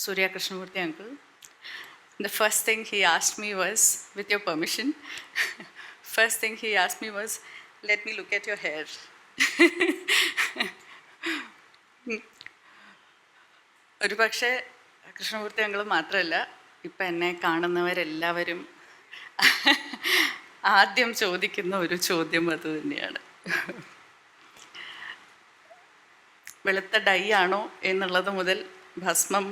Surya Krishnamurthy uncle. The first thing he asked me was, with your permission, first thing he asked me was, let me look at your hair. ഒരു പക്ഷേ Krishnamurthy uncle മാത്രമല്ല, ഇപ്പം എന്നെ കാണുന്നവരെല്ലാവരും ആദ്യം ചോദിക്കുന്ന ഒരു ചോദ്യം അത് തന്നെയാണ്. വെളുത്ത ഡൈ ആണോ എന്നുള്ളത് മുതൽ ഭസ്മം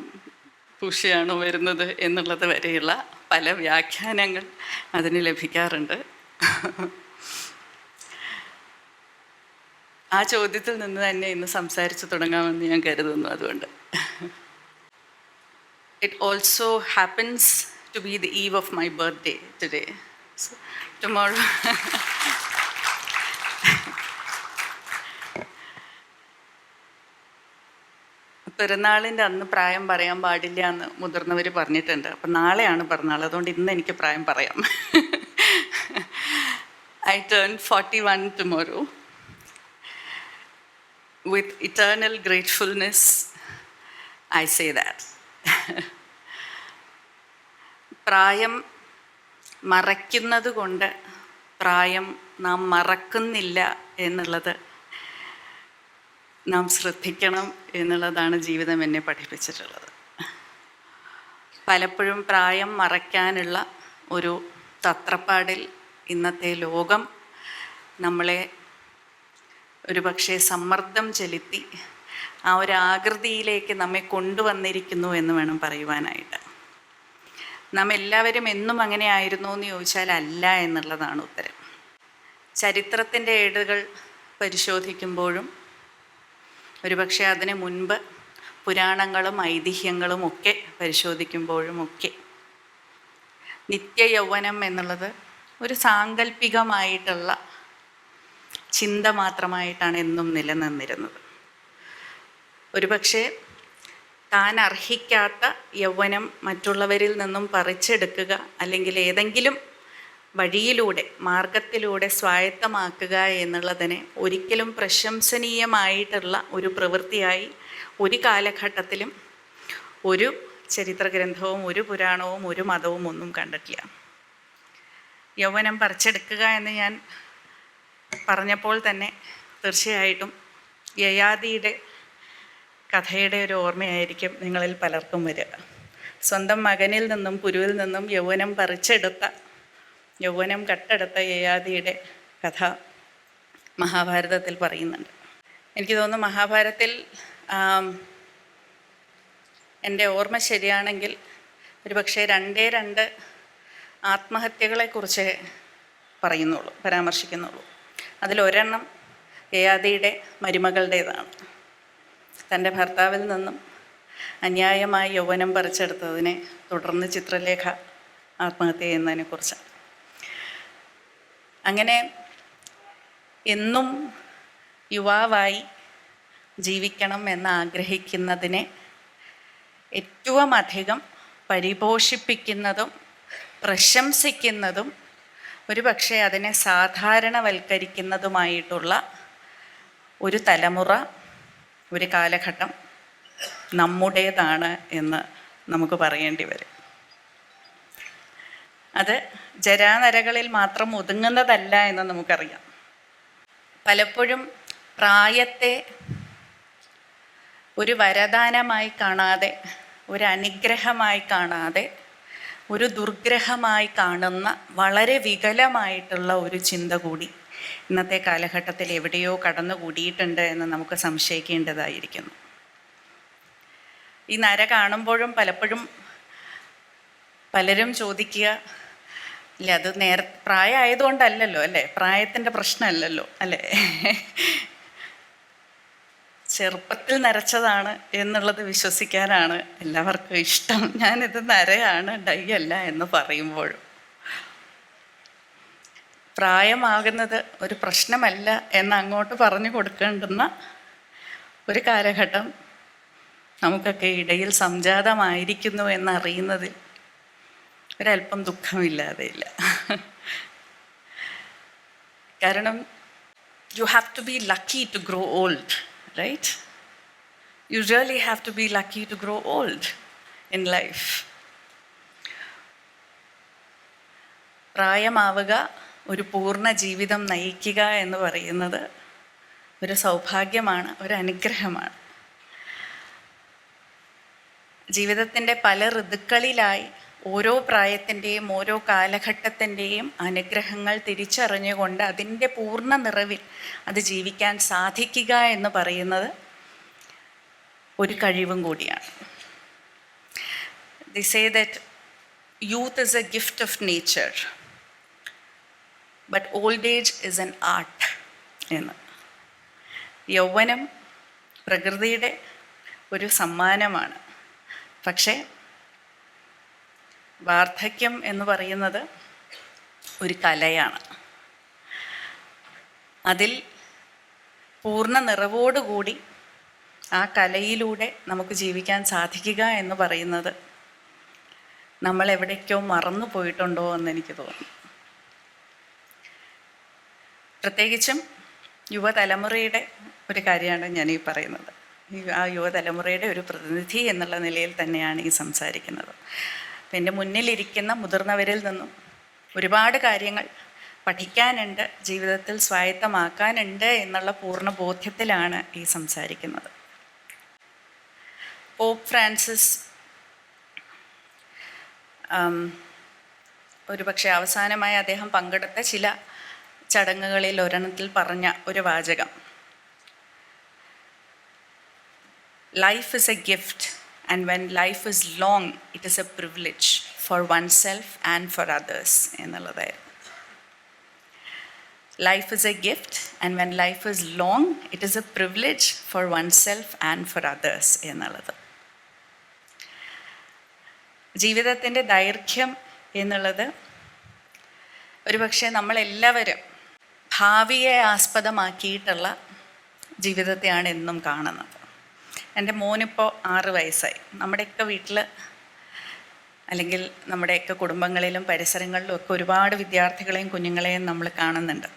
പൂശിയാണോ വരുന്നത് എന്നുള്ളത് വരെയുള്ള പല വ്യാഖ്യാനങ്ങൾ അതിന് ലഭിക്കാറുണ്ട്. ആ ചോദ്യത്തിൽ നിന്ന് തന്നെ ഇന്ന് സംസാരിച്ചു തുടങ്ങാമെന്ന് ഞാൻ കരുതുന്നു. അതുകൊണ്ട് it also happens to be the eve of my birthday today. So tomorrow പിറന്നാളിൻ്റെ അന്ന് പ്രായം പറയാൻ പാടില്ല എന്ന് മുതിർന്നവർ പറഞ്ഞിട്ടുണ്ട്. അപ്പം നാളെയാണ് പിറന്നാൾ, അതുകൊണ്ട് ഇന്ന് എനിക്ക് പ്രായം പറയാം. I turn 41 tomorrow. With eternal gratefulness, I say that. പ്രായം മറയ്ക്കുന്നത് കൊണ്ട് പ്രായം നാം മറക്കുന്നില്ല എന്നുള്ളത് നാം ശ്രദ്ധിക്കണം എന്നുള്ളതാണ് ജീവിതം എന്നെ പഠിപ്പിച്ചിട്ടുള്ളത്. പലപ്പോഴും പ്രായം മറയ്ക്കാനുള്ള ഒരു തത്രപ്പാടിൽ ഇന്നത്തെ ലോകം നമ്മളെ ഒരു പക്ഷേ സമ്മർദ്ദം ചെലുത്തി ആ ഒരു ആകൃതിയിലേക്ക് നമ്മെ കൊണ്ടുവന്നിരിക്കുന്നു എന്ന് വേണം പറയുവാനായിട്ട്. നാം എല്ലാവരും എന്നും അങ്ങനെ ആയിരുന്നു എന്ന് ചോദിച്ചാൽ അല്ല എന്നുള്ളതാണ് ഉത്തരം. ചരിത്രത്തിൻ്റെ ഏടുകൾ പരിശോധിക്കുമ്പോഴും ഒരുപക്ഷെ അതിന് മുൻപ് പുരാണങ്ങളും ഐതിഹ്യങ്ങളും ഒക്കെ പരിശോധിക്കുമ്പോഴുമൊക്കെ നിത്യയൗവനം എന്നുള്ളത് ഒരു സാങ്കല്പികമായിട്ടുള്ള ചിന്ത മാത്രമായിട്ടാണ് എന്നും നിലനിന്നിരുന്നത്. ഒരുപക്ഷെ താൻ അർഹിക്കാത്ത യൗവനം മറ്റുള്ളവരിൽ നിന്നും പറിച്ചെടുക്കുക, അല്ലെങ്കിൽ ഏതെങ്കിലും വഴിയിലൂടെ മാർഗത്തിലൂടെ സ്വായത്തമാക്കുക എന്നുള്ളതിനെ ഒരിക്കലും പ്രശംസനീയമായിട്ടുള്ള ഒരു പ്രവൃത്തിയായി ഒരു കാലഘട്ടത്തിലും ഒരു ചരിത്രഗ്രന്ഥവും ഒരു പുരാണവും ഒരു മതവും ഒന്നും കണ്ടിട്ടില്ല. യൗവനം പറിച്ചെടുക്കുക എന്ന് ഞാൻ പറഞ്ഞപ്പോൾ തന്നെ തീർച്ചയായിട്ടും യയാതിയുടെ കഥയുടെ ഒരു ഓർമ്മയായിരിക്കും നിങ്ങളിൽ പലർക്കും വരിക. സ്വന്തം മകനിൽ നിന്നും പുരുവിൽ നിന്നും യൗവനം പറിച്ചെടുത്ത, യൗവനം കട്ടെടുത്ത യയാതിയുടെ കഥ മഹാഭാരതത്തിൽ പറയുന്നുണ്ട്. എനിക്ക് തോന്നുന്നു മഹാഭാരതത്തിൽ എൻ്റെ ഓർമ്മ ശരിയാണെങ്കിൽ ഒരുപക്ഷെ 2 ആത്മഹത്യകളെക്കുറിച്ച് പരാമർശിക്കുന്നുള്ളൂ. അതിലൊരെണ്ണം യയാതിയുടെ മരുമകളുടേതാണ്. തൻ്റെ ഭർത്താവിൽ നിന്നും അന്യായമായി യൗവനം പറിച്ചെടുത്തതിനെ തുടർന്ന് ചിത്രലേഖ ആത്മഹത്യ ചെയ്യുന്നതിനെക്കുറിച്ചാണ്. അങ്ങനെ എന്നും യുവാവായി ജീവിക്കണം എന്ന് ആഗ്രഹിക്കുന്നതിനെ ഏറ്റവും അധികം പരിപോഷിപ്പിക്കുന്നതും പ്രശംസിക്കുന്നതും ഒരുപക്ഷെ അതിനെ സാധാരണവൽക്കരിക്കുന്നതുമായിട്ടുള്ള ഒരു തലമുറ, ഒരു കാലഘട്ടം നമ്മുടേതാണ് എന്ന് നമുക്ക് പറയേണ്ടി വരും. അത് ജരാനരകളിൽ മാത്രം ഒതുങ്ങുന്നതല്ല എന്ന് നമുക്കറിയാം. പലപ്പോഴും പ്രായത്തെ ഒരു വരദാനമായി കാണാതെ, ഒരു അനുഗ്രഹമായി കാണാതെ, ഒരു ദുർഗ്രഹമായി കാണുന്ന വളരെ വികലമായിട്ടുള്ള ഒരു ചിന്ത കൂടി ഇന്നത്തെ കാലഘട്ടത്തിൽ എവിടെയോ കടന്നുകൂടിയിട്ടുണ്ട് എന്ന് നമുക്ക് സംശയിക്കേണ്ടതായിരിക്കുന്നു. ഈ നര കാണുമ്പോഴും പലപ്പോഴും പലരും ചോദിക്കുക, ഇല്ല അത് പ്രായമായതുകൊണ്ടല്ലല്ലോ അല്ലേ, പ്രായത്തിൻ്റെ പ്രശ്നമല്ലല്ലോ അല്ലേ, ചെറുപ്പത്തിൽ നരച്ചതാണ് എന്നുള്ളത് വിശ്വസിക്കാനാണ് എല്ലാവർക്കും ഇഷ്ടം. ഞാനിത് നരയാണ്, ഡൈ അല്ല എന്ന് പറയുമ്പോഴും പ്രായമാകുന്നത് ഒരു പ്രശ്നമല്ല എന്ന് അങ്ങോട്ട് പറഞ്ഞു കൊടുക്കേണ്ടുന്ന ഒരു കാലഘട്ടം നമുക്കൊക്കെ ഇടയിൽ സംജാതമായിരിക്കുന്നു എന്നറിയുന്നതിൽ ഒരല്പം ദുഃഖമില്ലാതെയില്ല. കാരണം you have to be lucky to grow old, right? You really have to be lucky to grow old. in life. പ്രായമാവുക, ഒരു പൂർണ്ണ ജീവിതം നയിക്കുക എന്ന് പറയുന്നത് ഒരു സൗഭാഗ്യമാണ്, ഒരു അനുഗ്രഹമാണ്. ജീവിതത്തിൻ്റെ പല ഋതുക്കളിലായി ഓരോ പ്രായത്തിൻ്റെയും ഓരോ കാലഘട്ടത്തിൻ്റെയും അനുഗ്രഹങ്ങൾ തിരിച്ചറിഞ്ഞുകൊണ്ട് അതിൻ്റെ പൂർണ്ണ നിറവിൽ അത് ജീവിക്കാൻ സാധിക്കുക എന്ന് പറയുന്നത് ഒരു കഴിവും കൂടിയാണ്. They say that youth is a gift of nature, but old age is an art എന്ന്. യൗവനം പ്രകൃതിയുടെ ഒരു സമ്മാനമാണ്. പക്ഷേ വാർദ്ധക്യം എന്ന് പറയുന്നത് ഒരു കലയാണ്. അതിൽ പൂർണ്ണ നിറവോടുകൂടി ആ കലയിലൂടെ നമുക്ക് ജീവിക്കാൻ സാധിക്കുക എന്ന് പറയുന്നത് നമ്മൾ എവിടേക്കോ മറന്നു പോയിട്ടുണ്ടോ എന്ന് എനിക്ക് തോന്നുന്നു. പ്രത്യേകിച്ചും യുവതലമുറയുടെ ഒരു കാര്യമാണ് ഞാൻ ഈ പറയുന്നത്. ആ യുവതലമുറയുടെ ഒരു പ്രതിനിധി എന്നുള്ള നിലയിൽ തന്നെയാണ് ഈ സംസാരിക്കുന്നത്. എൻ്റെ മുന്നിലിരിക്കുന്ന മുതിർന്നവരിൽ നിന്നും ഒരുപാട് കാര്യങ്ങൾ പഠിക്കാനുണ്ട്, ജീവിതത്തിൽ സ്വായത്തമാക്കാനുണ്ട് എന്നുള്ള പൂർണ്ണ ബോധ്യത്തിലാണ് ഈ സംസാരിക്കുന്നത്. പോപ്പ് ഫ്രാൻസിസ് ഒരുപക്ഷെ അവസാനമായി അദ്ദേഹം പങ്കെടുത്ത ചില ചടങ്ങുകളിൽ ഒരെണ്ണത്തിൽ പറഞ്ഞ ഒരു വാചകം, life is A gift and when life is long it is a privilege for oneself and for others എന്നുള്ളതായിരുന്നു. Life is a gift and when life is long it is a privilege for oneself and for others എന്നുള്ളത്. ജീവിതത്തിൻ്റെ ദൈർഘ്യം എന്നുള്ളത് ഒരുപക്ഷെ നമ്മളെല്ലാവരും ഭാവിയെ ആസ്പദമാക്കിയിട്ടുള്ള ജീവിതത്തെയാണ് എന്നും കാണുന്നത്. എൻ്റെ മോനിപ്പോൾ 6 വയസ്സായി. നമ്മുടെയൊക്കെ വീട്ടിൽ അല്ലെങ്കിൽ നമ്മുടെയൊക്കെ കുടുംബങ്ങളിലും പരിസരങ്ങളിലും ഒക്കെ ഒരുപാട് വിദ്യാർത്ഥികളെയും കുഞ്ഞുങ്ങളെയും നമ്മൾ കാണുന്നുണ്ട്.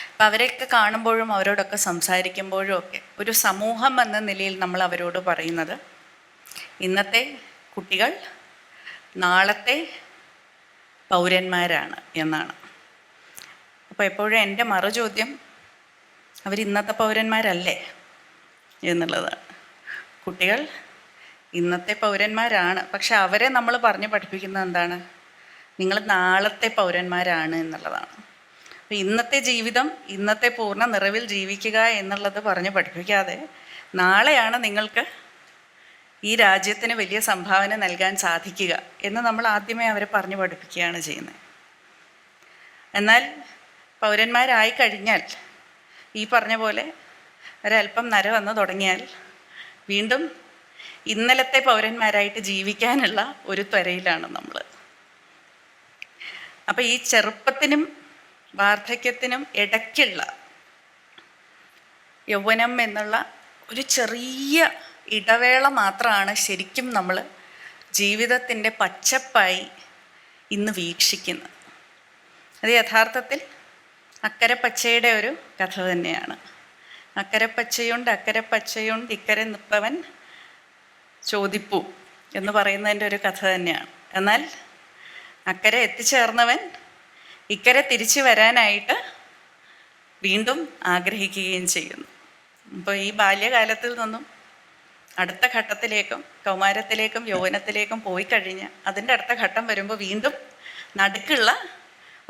അപ്പോൾ അവരെയൊക്കെ കാണുമ്പോഴും അവരോടൊക്കെ സംസാരിക്കുമ്പോഴും ഒക്കെ ഒരു സമൂഹം എന്ന നിലയിൽ നമ്മൾ അവരോട് പറയുന്നത് ഇന്നത്തെ കുട്ടികൾ നാളത്തെ പൗരന്മാരാണ് എന്നാണ്. അപ്പോൾ എപ്പോഴും എൻ്റെ മറുചോദ്യം, അവരിന്നത്തെ പൗരന്മാരല്ലേ എന്നുള്ളതാണ്. കുട്ടികൾ ഇന്നത്തെ പൗരന്മാരാണ്, പക്ഷെ അവരെ നമ്മൾ പറഞ്ഞ് പഠിപ്പിക്കുന്നത് എന്താണ്? നിങ്ങൾ നാളത്തെ പൗരന്മാരാണ് എന്നുള്ളതാണ്. അപ്പോൾ ഇന്നത്തെ ജീവിതം ഇന്നത്തെ പൂർണ്ണ നിറവിൽ ജീവിക്കുക എന്നുള്ളത് പറഞ്ഞ് പഠിപ്പിക്കാതെ നാളെയാണ് നിങ്ങൾക്ക് ഈ രാജ്യത്തിന് വലിയ സംഭാവന നൽകാൻ സാധിക്കുക എന്ന് നമ്മൾ ആദ്യമേ അവരെ പറഞ്ഞ് പഠിപ്പിക്കുകയാണ് ചെയ്യുന്നത്. എന്നാൽ പൗരന്മാരായി കഴിഞ്ഞാൽ ഈ പറഞ്ഞ പോലെ ഒരല്പം നര വന്ന് തുടങ്ങിയാൽ വീണ്ടും ഇന്നലത്തെ പൗരന്മാരായിട്ട് ജീവിക്കാനുള്ള ഒരു ത്വരയിലാണ് നമ്മൾ. അപ്പോൾ ഈ ചെറുപ്പത്തിനും വാർദ്ധക്യത്തിനും ഇടയ്ക്കുള്ള യൗവനം എന്നുള്ള ഒരു ചെറിയ ഇടവേള മാത്രമാണ് ശരിക്കും നമ്മൾ ജീവിതത്തിൻ്റെ പച്ചപ്പായി ഇന്ന് വീക്ഷിക്കുന്നത്. അത് യഥാർത്ഥത്തിൽ അക്കരപ്പച്ചയുടെ ഒരു കഥ തന്നെയാണ്. അക്കരപ്പച്ചയുണ്ട് അക്കരപ്പച്ചയുണ്ട് ഇക്കരെ നിപ്പവൻ ചോദിപ്പൂ എന്ന് പറയുന്നതിൻ്റെ ഒരു കഥ തന്നെയാണ്. എന്നാൽ അക്കരെ എത്തിച്ചേർന്നവൻ ഇക്കരെ തിരിച്ചു വരാനായിട്ട് വീണ്ടും ആഗ്രഹിക്കുകയും ചെയ്യുന്നു. അപ്പോൾ ഈ ബാല്യകാലത്തിൽ നിന്നും അടുത്ത ഘട്ടത്തിലേക്കും കൗമാരത്തിലേക്കും യൗവനത്തിലേക്കും പോയി കഴിഞ്ഞ് അതിൻ്റെ അടുത്ത ഘട്ടം വരുമ്പോൾ വീണ്ടും നടുക്കുള്ള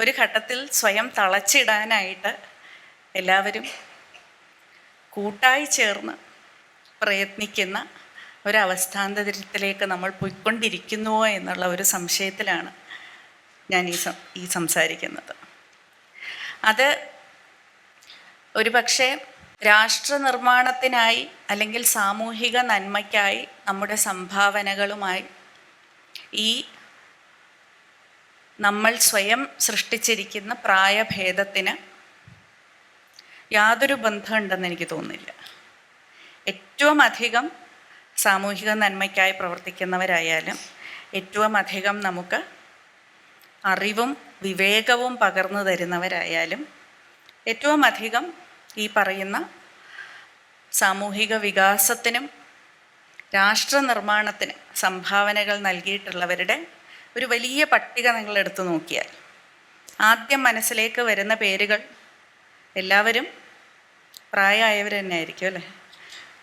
ഒരു ഘട്ടത്തിൽ സ്വയം തളച്ചിടാനായിട്ട് എല്ലാവരും കൂട്ടായി ചേർന്ന് പ്രയത്നിക്കുന്ന ഒരവസ്ഥാന്തരത്തിലേക്ക് നമ്മൾ പോയിക്കൊണ്ടിരിക്കുന്നുവോ എന്നുള്ള ഒരു സംശയത്തിലാണ് ഞാൻ ഈ സംസാരിക്കുന്നത്. അത് ഒരുപക്ഷെ രാഷ്ട്ര നിർമ്മാണത്തിനായി അല്ലെങ്കിൽ സാമൂഹിക നന്മയ്ക്കായി നമ്മുടെ സംഭാവനകളുമായി ഈ നമ്മൾ സ്വയം സൃഷ്ടിച്ചിരിക്കുന്ന പ്രായഭേദത്തിന് യാതൊരു ബന്ധമുണ്ടെന്ന് എനിക്ക് തോന്നുന്നില്ല. ഏറ്റവും അധികം സാമൂഹിക നന്മയ്ക്കായി പ്രവർത്തിക്കുന്നവരായാലും ഏറ്റവും അധികം നമുക്ക് അറിവും വിവേകവും പകർന്നു തരുന്നവരായാലും ഏറ്റവും അധികം ഈ പറയുന്ന സാമൂഹിക വികാസത്തിനും രാഷ്ട്ര നിർമ്മാണത്തിന് സംഭാവനകൾ നൽകിയിട്ടുള്ളവരുടെ ഒരു വലിയ പട്ടിക നിങ്ങൾ എടുത്തു നോക്കിയാൽ ആദ്യം മനസ്സിലേക്ക് വരുന്ന പേരുകൾ എല്ലാവരും പ്രായമായവർ തന്നെ ആയിരിക്കും അല്ലേ?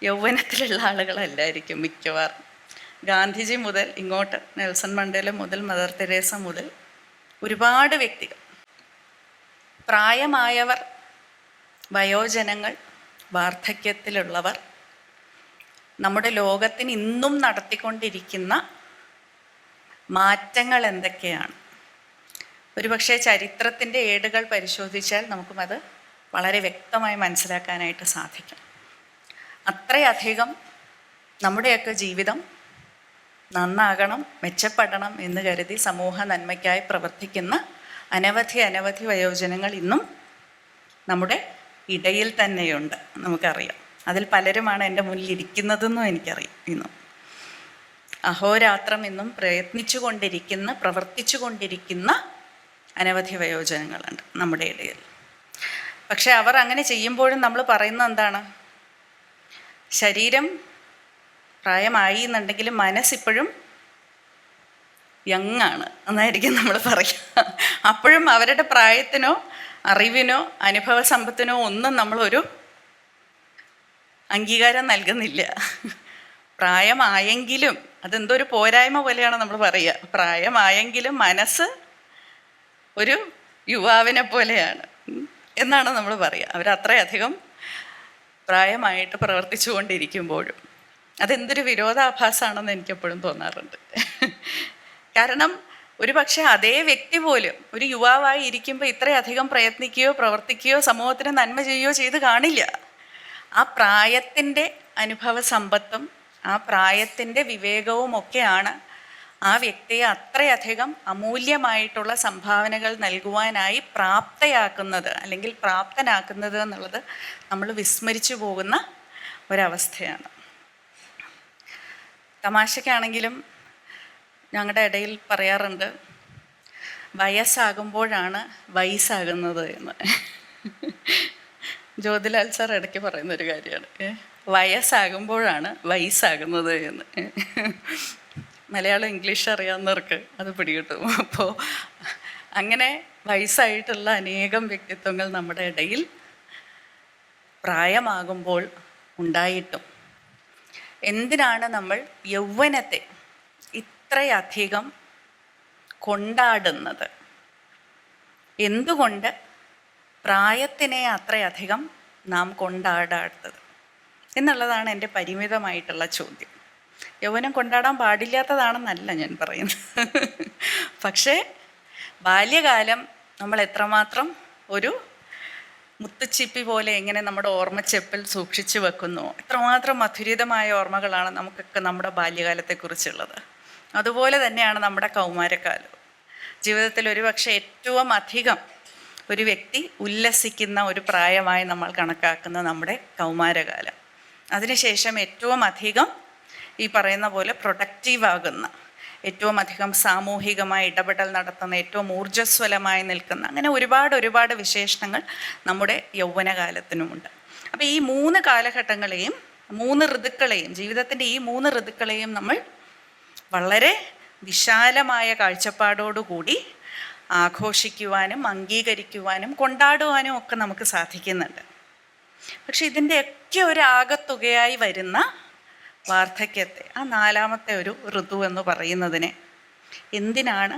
യൗവനത്തിലുള്ള ആളുകളല്ലായിരിക്കും മിക്കവാറും. ഗാന്ധിജി മുതൽ ഇങ്ങോട്ട് നെൽസൺ മണ്ടേല മുതൽ മദർ തെരേസ മുതൽ ഒരുപാട് വ്യക്തികൾ. പ്രായമായവർ, വയോജനങ്ങൾ, വാർദ്ധക്യത്തിലുള്ളവർ നമ്മുടെ ലോകത്തിന് ഇന്നും നടത്തിക്കൊണ്ടിരിക്കുന്ന മാറ്റങ്ങൾ എന്തൊക്കെയാണ്? ഒരുപക്ഷെ ചരിത്രത്തിൻ്റെ ഏടുകൾ പരിശോധിച്ചാൽ നമുക്കുമത് വളരെ വ്യക്തമായി മനസ്സിലാക്കാനായിട്ട് സാധിക്കും. അത്രയധികം നമ്മുടെയൊക്കെ ജീവിതം നന്നാകണം, മെച്ചപ്പെടണം എന്ന് കരുതി സമൂഹ നന്മയ്ക്കായി പ്രവർത്തിക്കുന്ന അനവധി വയോജനങ്ങൾ ഇന്നും നമ്മുടെ ഇടയിൽ തന്നെയുണ്ട്. നമുക്കറിയാം. അതിൽ പലരുമാണ് എൻ്റെ മുന്നിൽ ഇരിക്കുന്നതെന്നും എനിക്കറിയാം. ഇന്നും അഹോരാത്രം ഇന്നും പ്രവർത്തിച്ചു കൊണ്ടിരിക്കുന്ന അനവധി വയോജനങ്ങളുണ്ട് നമ്മുടെ ഇടയിൽ. പക്ഷെ അവർ അങ്ങനെ ചെയ്യുമ്പോഴും നമ്മൾ പറയുന്നത് എന്താണ്? ശരീരം പ്രായമായി എന്നുണ്ടെങ്കിലും മനസ്സിപ്പോഴും യങ്ങാണ് എന്നായിരിക്കും നമ്മൾ പറയുക. അപ്പോഴും അവരുടെ പ്രായത്തിനോ അറിവിനോ അനുഭവ സമ്പത്തിനോ ഒന്നും നമ്മളൊരു അംഗീകാരം നൽകുന്നില്ല. പ്രായമായെങ്കിലും അതെന്തോ ഒരു പോരായ്മ പോലെയാണ് നമ്മൾ പറയുക. പ്രായമായെങ്കിലും മനസ്സ് ഒരു യുവാവിനെ പോലെയാണ് എന്നാണ് നമ്മൾ പറയുക. അവരത്രയധികം പ്രായമായിട്ട് പ്രവർത്തിച്ചു കൊണ്ടിരിക്കുമ്പോഴും അതെന്തൊരു വിരോധാഭാസമാണെന്ന് എനിക്കെപ്പോഴും തോന്നാറുണ്ട്. കാരണം ഒരു പക്ഷേ അതേ വ്യക്തി പോലും ഒരു യുവാവായി ഇരിക്കുമ്പോൾ ഇത്രയധികം പ്രയത്നിക്കുകയോ പ്രവർത്തിക്കുകയോ സമൂഹത്തിന് നന്മ ചെയ്യുകയോ ചെയ്ത് കാണില്ല. ആ പ്രായത്തിൻ്റെ അനുഭവ സമ്പത്തും ആ പ്രായത്തിൻ്റെ വിവേകവും ഒക്കെയാണ് ആ വ്യക്തിയെ അത്രയധികം അമൂല്യമായിട്ടുള്ള സംഭാവനകൾ നൽകുവാനായി പ്രാപ്തയാക്കുന്നത് അല്ലെങ്കിൽ പ്രാപ്തനാക്കുന്നത് എന്നുള്ളത് നമ്മൾ വിസ്മരിച്ചു പോകുന്ന ഒരവസ്ഥയാണ്. തമാശയ്ക്കാണെങ്കിലും ഞങ്ങളുടെ ഇടയിൽ പറയാറുണ്ട്, വയസ്സാകുമ്പോഴാണ് വയസ്സാകുന്നത് എന്ന്. ജ്യോതിലാൽ സാർ ഇടയ്ക്ക് പറയുന്നൊരു കാര്യമാണ്, വയസ്സാകുമ്പോഴാണ് വയസ്സാകുന്നത് എന്ന്. മലയാളം ഇംഗ്ലീഷ് അറിയാവുന്നവർക്ക് അത് പിടികിട്ടും. അപ്പോൾ അങ്ങനെ വയസ്സായിട്ടുള്ള അനേകം വ്യക്തിത്വങ്ങൾ നമ്മുടെ ഇടയിൽ പ്രായമാകുമ്പോൾ ഉണ്ടായിട്ടും എന്തിനാണ് നമ്മൾ യൗവനത്തെ ഇത്രയധികം കൊണ്ടാടുന്നത്? എന്തുകൊണ്ട് പ്രായത്തിനെ അത്രയധികം നാം കൊണ്ടാടാത്തത് എന്നുള്ളതാണ് എൻ്റെ പരിമിതമായിട്ടുള്ള ചോദ്യം. യൗവനം കൊണ്ടാടാൻ പാടില്ലാത്തതാണെന്നല്ല ഞാൻ പറയുന്നത്. പക്ഷേ ബാല്യകാലം നമ്മൾ എത്രമാത്രം ഒരു മുത്തുച്ചിപ്പി പോലെ എങ്ങനെ നമ്മുടെ ഓർമ്മച്ചെപ്പിൽ സൂക്ഷിച്ചു വെക്കുന്നു, എത്രമാത്രം മധുരിതമായ ഓർമ്മകളാണ് നമുക്കൊക്കെ നമ്മുടെ ബാല്യകാലത്തെക്കുറിച്ചുള്ളത്. അതുപോലെ തന്നെയാണ് നമ്മുടെ കൗമാരക്കാലം. ജീവിതത്തിൽ ഒരുപക്ഷെ ഏറ്റവും അധികം ഒരു വ്യക്തി ഉല്ലസിക്കുന്ന ഒരു പ്രായമായി നമ്മൾ കണക്കാക്കുന്ന നമ്മുടെ കൗമാരകാലം. അതിനുശേഷം ഏറ്റവും അധികം ഈ പറയുന്ന പോലെ പ്രൊഡക്റ്റീവാകുന്ന, ഏറ്റവും അധികം സാമൂഹികമായി ഇടപെടൽ നടത്തുന്ന, ഏറ്റവും ഊർജ്ജസ്വലമായി നിൽക്കുന്ന, അങ്ങനെ ഒരുപാട് വിശേഷണങ്ങൾ നമ്മുടെ യൗവനകാലത്തിനുമുണ്ട്. അപ്പോൾ ഈ 3 കാലഘട്ടങ്ങളെയും 3 ഋതുക്കളെയും, ജീവിതത്തിൻ്റെ ഈ 3 ഋതുക്കളെയും നമ്മൾ വളരെ വിശാലമായ കാഴ്ചപ്പാടോടുകൂടി ആഘോഷിക്കുവാനും അംഗീകരിക്കുവാനും കൊണ്ടാടുവാനും ഒക്കെ നമുക്ക് സാധിക്കുന്നുണ്ട്. പക്ഷെ ഇതിൻ്റെയൊക്കെ ഒരു ആകത്തുകയായി വരുന്ന വാർദ്ധക്യത്തെ, ആ 4ാമത്തെ ഒരു ഋതു എന്ന് പറയുന്നതിനെ എന്തിനാണ്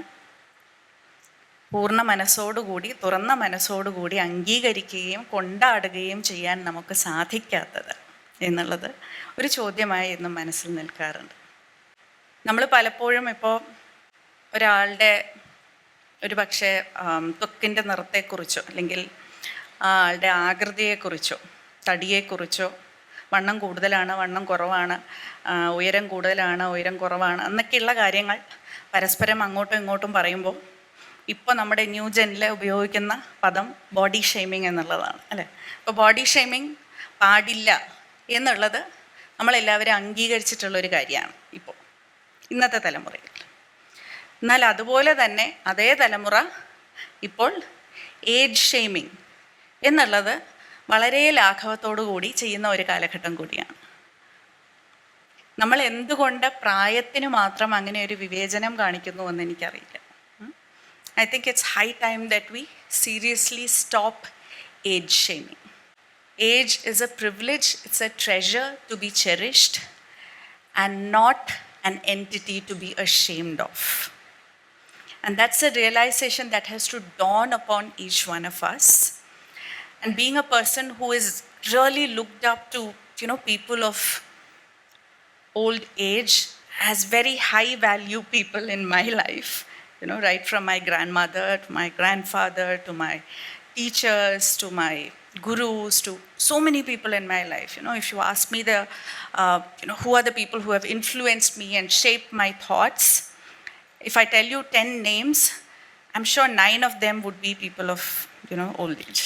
പൂർണ്ണ മനസ്സോടുകൂടി, തുറന്ന മനസ്സോടുകൂടി അംഗീകരിക്കുകയും കൊണ്ടാടുകയും ചെയ്യാൻ നമുക്ക് സാധിക്കാത്തത് എന്നുള്ളത് ഒരു ചോദ്യമായി എന്നും മനസ്സിൽ നിൽക്കാറുണ്ട്. നമ്മൾ പലപ്പോഴും ഇപ്പോൾ ഒരാളുടെ ഒരു പക്ഷേ ത്വക്കിൻ്റെ നിറത്തെക്കുറിച്ചോ അല്ലെങ്കിൽ ആ ആളുടെ ആകൃതിയെക്കുറിച്ചോ തടിയെക്കുറിച്ചോ, വണ്ണം കൂടുതലാണ്, വണ്ണം കുറവാണ്, ഉയരം കൂടുതലാണ്, ഉയരം കുറവാണ് എന്നൊക്കെയുള്ള കാര്യങ്ങൾ പരസ്പരം അങ്ങോട്ടും ഇങ്ങോട്ടും പറയുമ്പോൾ ഇപ്പോൾ നമ്മുടെ ന്യൂ ജെനിൽ ഉപയോഗിക്കുന്ന പദം ബോഡി ഷെയ്മിങ് എന്നുള്ളതാണ്, അല്ലേ? അപ്പോൾ ബോഡി ഷെയ്മിങ് പാടില്ല എന്നുള്ളത് നമ്മളെല്ലാവരും അംഗീകരിച്ചിട്ടുള്ളൊരു കാര്യമാണ് ഇപ്പോൾ ഇന്നത്തെ തലമുറയിൽ. എന്നാൽ അതുപോലെ തന്നെ അതേ തലമുറ ഇപ്പോൾ ഏജ് ഷെയ്മിങ് എന്നുള്ളത് വളരെ ലാഘവത്തോടു കൂടി ചെയ്യുന്ന ഒരു കാലഘട്ടം കൂടിയാണ്. നമ്മൾ എന്തുകൊണ്ട് പ്രായത്തിന് മാത്രം അങ്ങനെ ഒരു വിവേചനം കാണിക്കുന്നു എന്ന് എനിക്കറിയില്ല. I think it's high time that we seriously stop age shaming. Age is a privilege, it's a treasure to be cherished and not an entity to be ashamed of. And that's a realization that has to dawn upon each one of us. And being a person who is really looked up to, people of old age as very high value people in my life, right from my grandmother to my grandfather to my teachers to my gurus to so many people in my life. If you ask me who are the people who have influenced me and shaped my thoughts, if I tell you 10 names, I'm sure 9 of them would be people of old age.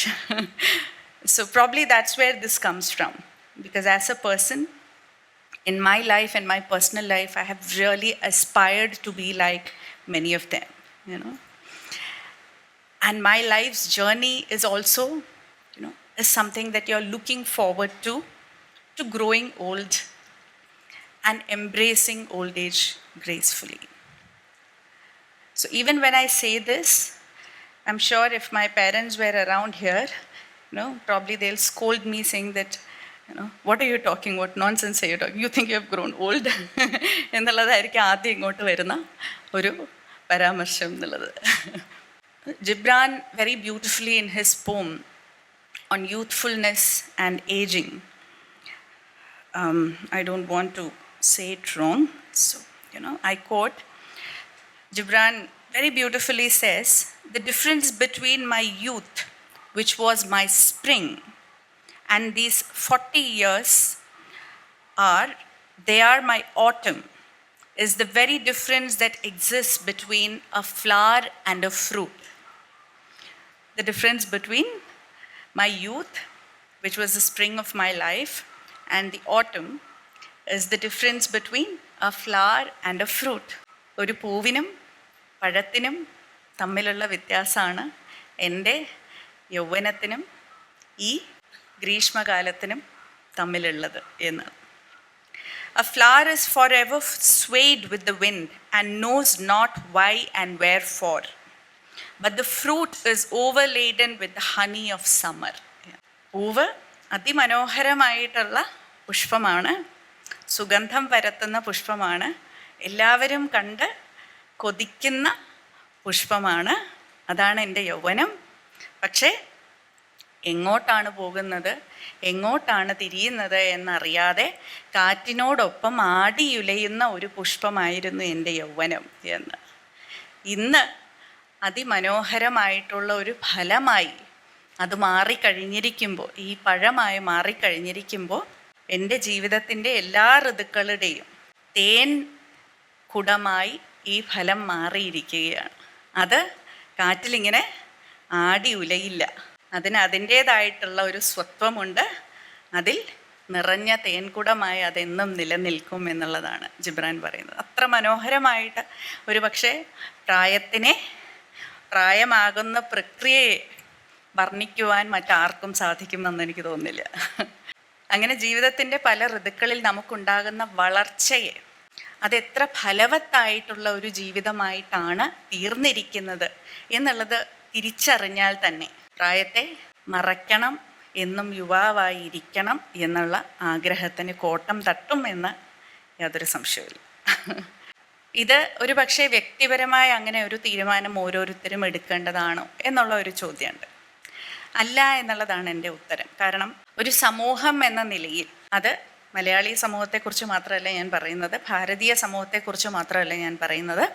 So probably that's where this comes from, because as a person in my life and my personal life, I have really aspired to be like many of them, and my life's journey is also is something that you're looking forward to growing old and embracing old age gracefully. So even when I say this, I'm sure if my parents were around here, probably they'll scold me saying that, what are you talking, what nonsense are you talking, you think you have grown old എന്നുള്ളതായിരിക്കും ആദ്യം ഇങ്ങോട്ട് വരുന്ന ഒരു പരാമർശം എന്നുള്ളത്. Gibran very beautifully in his poem on youthfulness and aging, I don't want to say it wrong, so I quote, Gibran very beautifully says, the difference between my youth, which was my spring, and these 40 years they are my autumn, is the very difference that exists between a flower and a fruit. The difference between my youth, which was the spring of my life, and the autumn is the difference between a flower and a fruit. ഒരു പൂവിനും പഴത്തിനും തമ്മിലുള്ള വ്യത്യാസമാണ് എൻ്റെ യൗവനത്തിനും ഈ ഗ്രീഷ്മകാലത്തിനും തമ്മിലുള്ളത് എന്ന്. A flower is forever swayed with the wind and knows not why and wherefore, but the fruit is overladen with the honey of summer. പൂവ് അതിമനോഹരമായിട്ടുള്ള പുഷ്പമാണ്, സുഗന്ധം പരത്തുന്ന പുഷ്പമാണ്, എല്ലാവരും കണ്ട് കൊതിക്കുന്ന പുഷ്പമാണ്. അതാണ് എൻ്റെ യൗവനം. പക്ഷേ എങ്ങോട്ടാണ് പോകുന്നത്, എങ്ങോട്ടാണ് തിരിയുന്നത് എന്നറിയാതെ കാറ്റിനോടൊപ്പം ആടിയുലയുന്ന ഒരു പുഷ്പമായിരുന്നു എൻ്റെ യൗവനം എന്ന്. ഇന്ന് അതിമനോഹരമായിട്ടുള്ള ഒരു ഫലമായി അത് മാറിക്കഴിഞ്ഞിരിക്കുമ്പോൾ, ഈ പഴമായി മാറിക്കഴിഞ്ഞിരിക്കുമ്പോൾ, എൻ്റെ ജീവിതത്തിൻ്റെ എല്ലാ ഋതുക്കളുടെയും തേൻ കുടമായി ഈ ഫലം മാറിയിരിക്കുകയാണ്. അത് കാറ്റിലിങ്ങനെ ആടി ഉലയില്ല, അതിന് അതിൻ്റേതായിട്ടുള്ള ഒരു സ്വത്വമുണ്ട്. അതിൽ നിറഞ്ഞ തേൻകുടമായി അതെന്നും നിലനിൽക്കും എന്നുള്ളതാണ് ജിബ്രാൻ പറയുന്നത്. അത്ര മനോഹരമായിട്ട് ഒരു പക്ഷേ പ്രായമാകുന്ന പ്രക്രിയയെ വർണ്ണിക്കുവാൻ മറ്റാർക്കും സാധിക്കുമെന്ന് എനിക്ക് തോന്നുന്നില്ല. അങ്ങനെ ജീവിതത്തിൻ്റെ പല ഋതുക്കളിൽ നമുക്കുണ്ടാകുന്ന വളർച്ചയെ അതെത്ര ഫലവത്തായിട്ടുള്ള ഒരു ജീവിതമായിട്ടാണ് തീർന്നിരിക്കുന്നത് എന്നുള്ളത് തിരിച്ചറിഞ്ഞാൽ തന്നെ പ്രായത്തെ മറയ്ക്കണം എന്നും യുവാവായിരിക്കണം എന്നുള്ള ആഗ്രഹത്തിന് കോട്ടം തട്ടും എന്ന് യാതൊരു സംശയമില്ല. ഇത് ഒരു പക്ഷേ വ്യക്തിപരമായ അങ്ങനെ ഒരു തീരുമാനം ഓരോരുത്തരും എടുക്കേണ്ടതാണോ എന്നുള്ള ഒരു ചോദ്യമുണ്ട്. അല്ല എന്നുള്ളതാണ് എൻ്റെ ഉത്തരം. കാരണം ഒരു സമൂഹം എന്ന നിലയിൽ, അത് മലയാളി സമൂഹത്തെക്കുറിച്ച് മാത്രമല്ല ഞാൻ പറയുന്നത്, ഭാരതീയ സമൂഹത്തെക്കുറിച്ച് മാത്രമല്ല ഞാൻ പറയുന്നത്,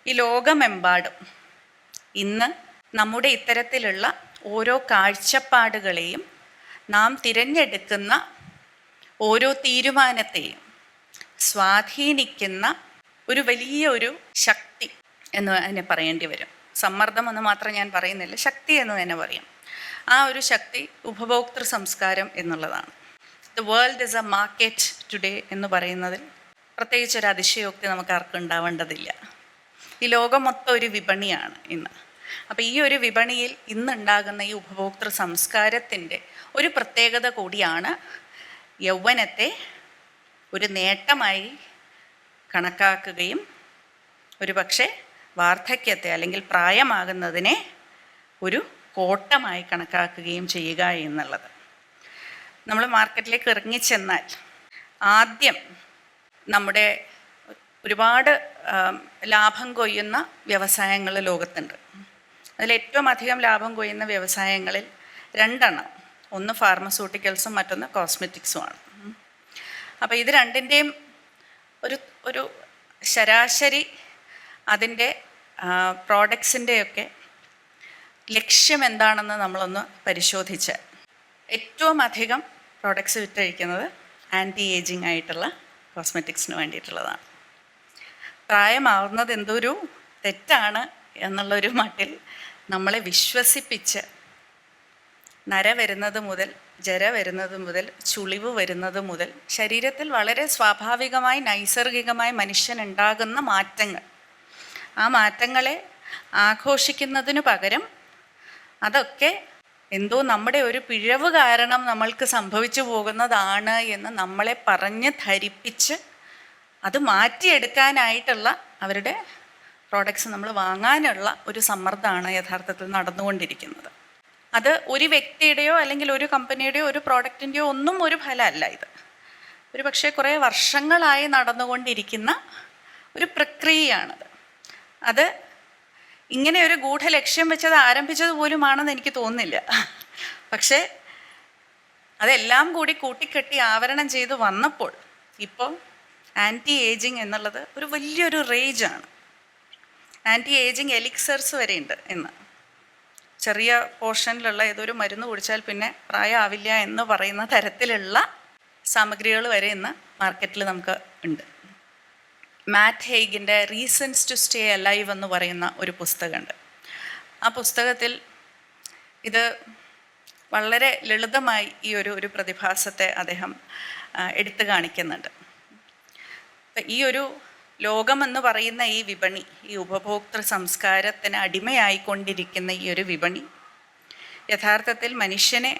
ഈ ലോകമെമ്പാടും ഇന്ന് നമ്മുടെ ഇത്തരത്തിലുള്ള ഓരോ കാഴ്ചപ്പാടുകളെയും നാം തിരഞ്ഞെടുക്കുന്ന ഓരോ തീരുമാനത്തെയും സ്വാധീനിക്കുന്ന ഒരു വലിയൊരു ശക്തി എന്ന് തന്നെ പറയേണ്ടി വരും. സമ്മർദ്ദം എന്ന് മാത്രം ഞാൻ പറയുന്നില്ല, ശക്തി എന്ന് തന്നെ പറയാം. ആ ഒരു ശക്തി ഉപഭോക്തൃ സംസ്കാരം എന്നുള്ളതാണ്. The world is A market today എന്ന് പറയുന്നതിൽ പ്രത്യേകിച്ചൊരു അതിശയോക്തി നമുക്ക് ആർക്കും ഉണ്ടാവേണ്ടതില്ല. ഈ ലോകം മൊത്തം ഒരു വിപണിയാണ് ഇന്ന്. അപ്പോൾ ഈ ഒരു വിപണിയിൽ ഇന്നുണ്ടാകുന്ന ഈ ഉപഭോക്തൃ സംസ്കാരത്തിൻ്റെ ഒരു പ്രത്യേകത കൂടിയാണ് യൗവനത്തെ ഒരു നേട്ടമായി കണക്കാക്കുകയും ഒരു പക്ഷേ വാർദ്ധക്യത്തെ അല്ലെങ്കിൽ പ്രായമാകുന്നതിനെ ഒരു കോട്ടമായി കണക്കാക്കുകയും ചെയ്യുക എന്നുള്ളത്. നമ്മൾ മാർക്കറ്റിലേക്ക് ഇറങ്ങിച്ചെന്നാൽ ആദ്യം നമ്മുടെ ഒരുപാട് ലാഭം കൊയ്യുന്ന വ്യവസായങ്ങൾ ലോകത്തുണ്ട്. അതിലേറ്റവും അധികം ലാഭം കൊയ്യുന്ന വ്യവസായങ്ങളിൽ 2 എണ്ണം, ഒന്ന് ഫാർമസ്യൂട്ടിക്കൽസും മറ്റൊന്ന് കോസ്മെറ്റിക്സുമാണ്. അപ്പോൾ ഇത് രണ്ടിൻ്റെയും ഒരു ശരാശരി അതിൻ്റെ പ്രോഡക്ട്സിൻ്റെയൊക്കെ ലക്ഷ്യം എന്താണെന്ന് നമ്മളൊന്ന് പരിശോധിച്ചാൽ ഏറ്റവും അധികം പ്രോഡക്ട്സ് വിറ്റഴിക്കുന്നത് ആൻറ്റി ഏജിങ് ആയിട്ടുള്ള കോസ്മെറ്റിക്സിന് വേണ്ടിയിട്ടുള്ളതാണ്. പ്രായമാവുന്നത് എന്തൊരു തെറ്റാണ് എന്നുള്ളൊരു മട്ടിൽ നമ്മളെ വിശ്വസിപ്പിച്ച് നര വരുന്നത് മുതൽ, ജര വരുന്നത് മുതൽ, ചുളിവ് വരുന്നത് മുതൽ, ശരീരത്തിൽ വളരെ സ്വാഭാവികമായി നൈസർഗികമായി മനുഷ്യനുണ്ടാകുന്ന മാറ്റങ്ങൾ, ആ മാറ്റങ്ങളെ ആഘോഷിക്കുന്നതിനു പകരം അതൊക്കെ എന്തോ നമ്മുടെ ഒരു പിഴവ് കാരണം നമ്മൾക്ക് സംഭവിച്ചു പോകുന്നതാണ് എന്ന് നമ്മളെ പറഞ്ഞ് ധരിപ്പിച്ച് അത് മാറ്റിയെടുക്കാനായിട്ടുള്ള അവരുടെ പ്രോഡക്ട്സ് നമ്മൾ വാങ്ങാനുള്ള ഒരു സമ്മർദ്ദമാണ് യഥാർത്ഥത്തിൽ നടന്നുകൊണ്ടിരിക്കുന്നത്. അത് ഒരു വ്യക്തിയുടെയോ അല്ലെങ്കിൽ ഒരു കമ്പനിയുടെയോ ഒരു പ്രോഡക്റ്റിൻ്റെയോ ഒന്നും ഒരു ഫലമല്ല. ഇത് ഒരു പക്ഷേ കുറേ വർഷങ്ങളായി നടന്നുകൊണ്ടിരിക്കുന്ന ഒരു പ്രക്രിയയാണത്. അത് ഇങ്ങനെ ഒരു ഗൂഢലക്ഷ്യം വെച്ചത് ആരംഭിച്ചത് പോലുമാണെന്ന് എനിക്ക് തോന്നുന്നില്ല. പക്ഷേ അതെല്ലാം കൂടി കൂട്ടിക്കെട്ടി ആവരണം ചെയ്ത് വന്നപ്പോൾ ഇപ്പോൾ ആൻറ്റി ഏജിങ് എന്നുള്ളത് ഒരു വലിയൊരു റേജാണ്. ആൻറ്റി ഏജിങ് എലിക്സേഴ്സ് വരെയുണ്ട് ഇന്ന്. ചെറിയ പോർഷനിലുള്ള ഏതൊരു മരുന്ന് കുടിച്ചാൽ പിന്നെ പ്രായമാവില്ല എന്ന് പറയുന്ന തരത്തിലുള്ള സാമഗ്രികൾ വരെ ഇന്ന് മാർക്കറ്റിൽ നമുക്ക് ഉണ്ട്. മാറ്റ് ഹെയ്ഗിൻ്റെ റീസൺസ് ടു സ്റ്റേ അലൈവ് എന്ന് പറയുന്ന ഒരു പുസ്തകമുണ്ട്. ആ പുസ്തകത്തിൽ ഇത് വളരെ ലളിതമായി ഈ ഒരു പ്രതിഭാസത്തെ അദ്ദേഹം എടുത്തു കാണിക്കുന്നുണ്ട്. ഈ ഒരു ലോകമെന്ന് പറയുന്ന ഈ വിപണി, ഈ ഉപഭോക്തൃ സംസ്കാരത്തിന് അടിമയായിക്കൊണ്ടിരിക്കുന്ന ഈ ഒരു വിപണി യഥാർത്ഥത്തിൽ മനുഷ്യനെ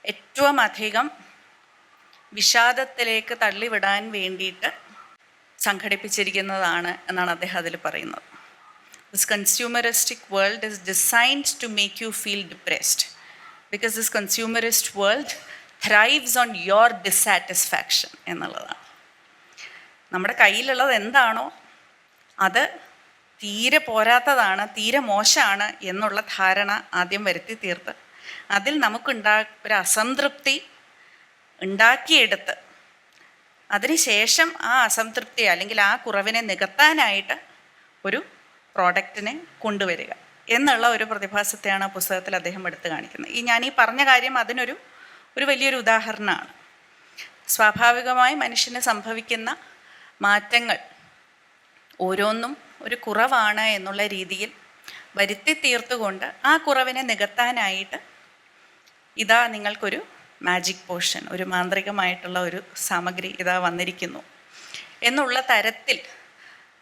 ഏറ്റവും അധികം വിഷാദത്തിലേക്ക് തള്ളിവിടാൻ വേണ്ടിയിട്ട് സംഘടിപ്പിച്ചിരിക്കുന്നതാണ് എന്നാണ് അദ്ദേഹം അതിൽ പറയുന്നത്. This consumeristic world is designed to make you feel depressed because this consumerist world thrives on your dissatisfaction എന്നുള്ളതാണ്. നമ്മുടെ കയ്യിലുള്ളത് എന്താണോ അത് തീരെ പോരാത്തതാണ്, തീരെ മോശമാണ് എന്നുള്ള ധാരണ ആദ്യം വരുത്തി തീർത്ത് അതിൽ ഒരു അസംതൃപ്തി ഉണ്ടാക്കിയെടുത്ത് അതിനുശേഷം ആ അസംതൃപ്തി അല്ലെങ്കിൽ ആ കുറവിനെ നികത്താനായിട്ട് ഒരു പ്രോഡക്റ്റിനെ കൊണ്ടുവരിക എന്നുള്ള ഒരു പ്രതിഭാസത്തെയാണ് ആ പുസ്തകത്തിൽ അദ്ദേഹം എടുത്തു കാണിക്കുന്നത്. ഞാൻ ഈ പറഞ്ഞ കാര്യം അതിനൊരു വലിയൊരു ഉദാഹരണമാണ്. സ്വാഭാവികമായി മനുഷ്യന് സംഭവിക്കുന്ന മാറ്റങ്ങൾ ഓരോന്നും ഒരു കുറവാണ് എന്നുള്ള രീതിയിൽ വരുത്തി തീർത്തുകൊണ്ട് ആ കുറവിനെ നികത്താനായിട്ട് ഇതാ നിങ്ങൾക്കൊരു മാജിക് പോഷൻ, ഒരു മാന്ത്രികമായിട്ടുള്ള ഒരു സാമഗ്രി ഇതാ വന്നിരിക്കുന്നു എന്നുള്ള തരത്തിൽ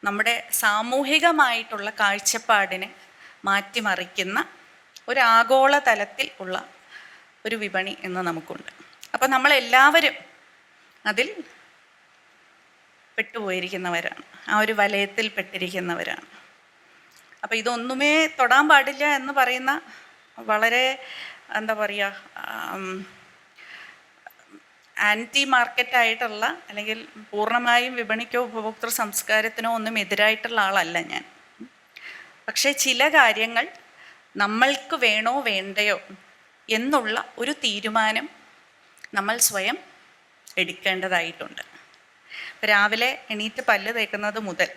നമ്മുടെ സാമൂഹികമായിട്ടുള്ള കാഴ്ചപ്പാടിനെ മാറ്റിമറിക്കുന്ന ഒരു ആഗോള തലത്തിൽ ഉള്ള ഒരു വിപണി എന്ന് നമുക്കുണ്ട്. അപ്പോൾ നമ്മളെല്ലാവരും അതിൽ പെട്ടുപോയിരിക്കുന്നവരാണ്, ആ ഒരു വലയത്തിൽ പെട്ടിരിക്കുന്നവരാണ്. അപ്പോൾ ഇതൊന്നുമേ തൊടാൻ പാടില്ല എന്ന് പറയുന്ന വളരെ എന്താ പറയുക ആൻറ്റി മാർക്കറ്റായിട്ടുള്ള അല്ലെങ്കിൽ പൂർണ്ണമായും വിപണിക്കോ ഉപഭോക്തൃ സംസ്കാരത്തിനോ ഒന്നും എതിരായിട്ടുള്ള ആളല്ല ഞാൻ. പക്ഷേ ചില കാര്യങ്ങൾ നമ്മൾക്ക് വേണോ വേണ്ടയോ എന്നുള്ള ഒരു തീരുമാനം നമ്മൾ സ്വയം എടുക്കേണ്ടതായിട്ടുണ്ട്. രാവിലെ എണീറ്റ് പല്ല് തേക്കുന്നത് മുതൽ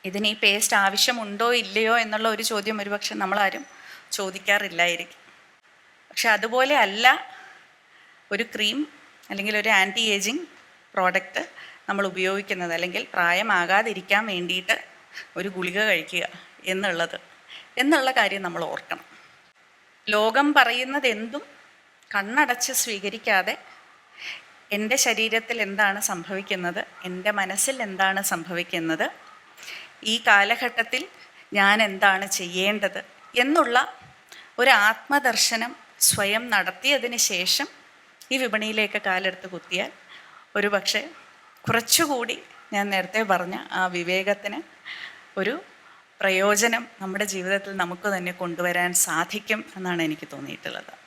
ഇതിന് ഈ പേസ്റ്റ് ആവശ്യമുണ്ടോ ഇല്ലയോ എന്നുള്ള ഒരു ചോദ്യം ഒരുപക്ഷെ നമ്മളാരും ചോദിക്കാറില്ലായിരിക്കും. പക്ഷെ അതുപോലെ അല്ല ഒരു ക്രീം അല്ലെങ്കിൽ ഒരു ആൻറ്റി ഏജിങ് പ്രോഡക്റ്റ് നമ്മൾ ഉപയോഗിക്കുന്നത്, അല്ലെങ്കിൽ പ്രായമാകാതിരിക്കാൻ വേണ്ടിയിട്ട് ഒരു ഗുളിക കഴിക്കുക എന്നുള്ള കാര്യം നമ്മൾ ഓർക്കണം. ലോകം പറയുന്നത് എന്തും കണ്ണടച്ച് സ്വീകരിക്കാതെ എൻ്റെ ശരീരത്തിൽ എന്താണ് സംഭവിക്കുന്നത്, എൻ്റെ മനസ്സിൽ എന്താണ് സംഭവിക്കുന്നത്, ഈ കാലഘട്ടത്തിൽ ഞാൻ എന്താണ് ചെയ്യേണ്ടത് എന്നുള്ള ഒരു ആത്മദർശനം സ്വയം നടത്തിയതിന് ശേഷം ഈ വിപണിയിലേക്ക് കാലെടുത്ത് കുത്തിയാൽ ഒരു പക്ഷേ കുറച്ചുകൂടി ഞാൻ നേരത്തെ പറഞ്ഞ ആ വിവേകത്തിന് ഒരു പ്രയോജനം നമ്മുടെ ജീവിതത്തിൽ നമുക്ക് തന്നെ കൊണ്ടുവരാൻ സാധിക്കും എന്നാണ് എനിക്ക് തോന്നിയിട്ടുള്ളത്.